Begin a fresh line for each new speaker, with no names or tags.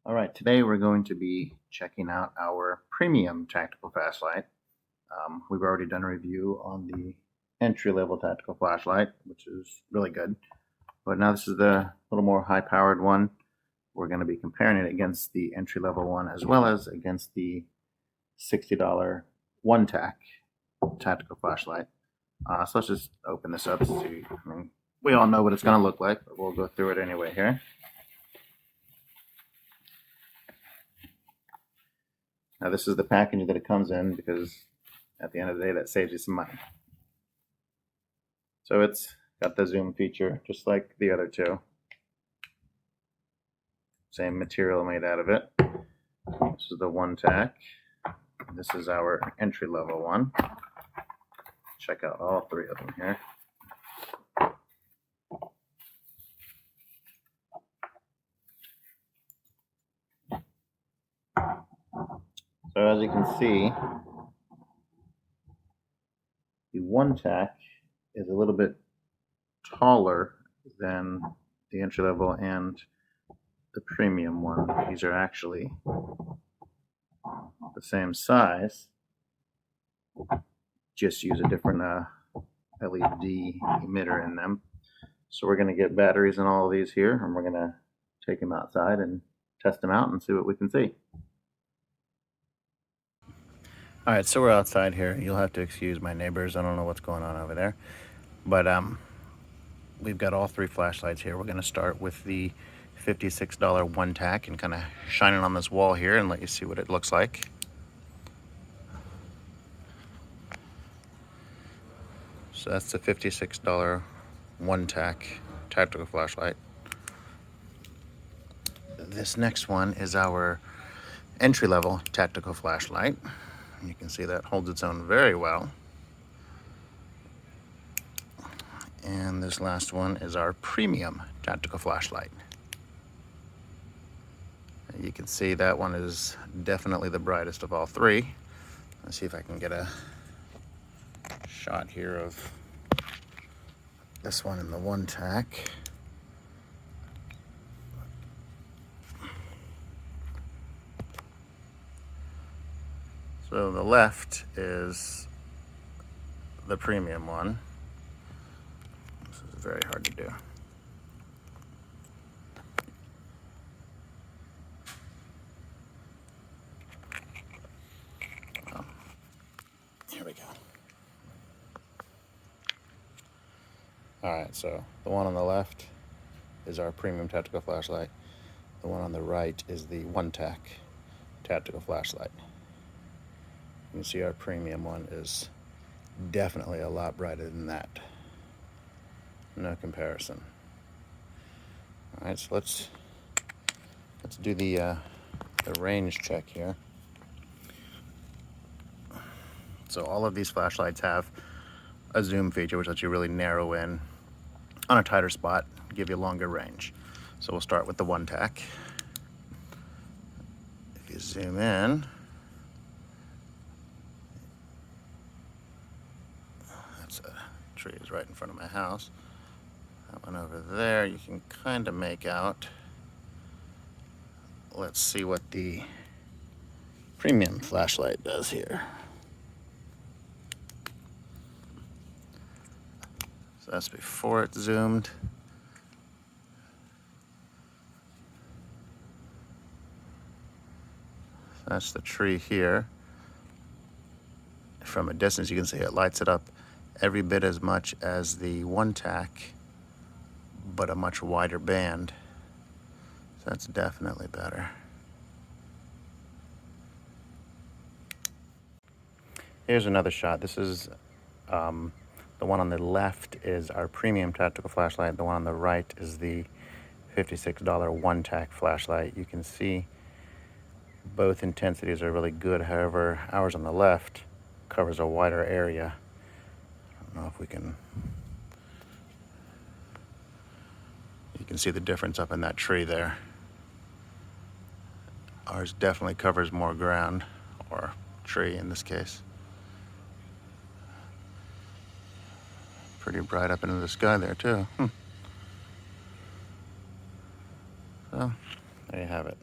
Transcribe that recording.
All right, today we're going to be checking out our premium tactical flashlight. We've already done a review on the entry-level tactical flashlight, which is really good. But now this is the little more high-powered one. We're going to be comparing it against the entry-level one as well as against the $60 one-tack tactical flashlight. So let's just open this up to see. We all know what it's going to look like, but we'll go through it anyway here. Now this is the package that it comes in because at the end of the day that saves you some money. So it's got the zoom feature just like the other two. Same material made out of it. This is the one tack. This is our entry level one. Check out all three of them here. So as you can see, the one tack is a little bit taller than the entry level and the premium one. These are actually the same size, just use a different LED emitter in them. So we're going to get batteries in all of these here, and we're going to take them outside and test them out and see what we can see. All right, so we're outside here. You'll have to excuse my neighbors. I don't know what's going on over there. But we've got all three flashlights here. We're going to start with the $56 one tack and kind of shine it on this wall here and let you see what it looks like. So that's the $56 one tack tactical flashlight. This next one is our entry-level tactical flashlight. You can see that holds its own very well. And this last one is our premium tactical flashlight. You can see that one is definitely the brightest of all three. Let's see if I can get a shot here of this one in the one tack. So the left is the premium one. This is very hard to do. Oh, here we go. All right, so the one on the left is our premium tactical flashlight. The one on the right is the one tack tactical flashlight. You can see our premium one is definitely a lot brighter than that. No comparison. All right, so let's do the range check here. So all of these flashlights have a zoom feature, which lets you really narrow in on a tighter spot, give you longer range. So we'll start with the one tack. If you zoom in, that's a tree is right in front of my house. That one over there, you can kind of make out. Let's see what the premium flashlight does here. So that's before it's zoomed. That's the tree here. From a distance, you can see it lights it up every bit as much as the one tack, but a much wider band. So that's definitely better. Here's another shot. This is the one on the left is our premium tactical flashlight. The one on the right is the $56 one tack flashlight. You can see both intensities are really good. However, ours on the left covers a wider area. I don't know if we can. You can see the difference up in that tree there. Ours definitely covers more ground, or tree in this case. Pretty bright up into the sky there too. So, there you have it.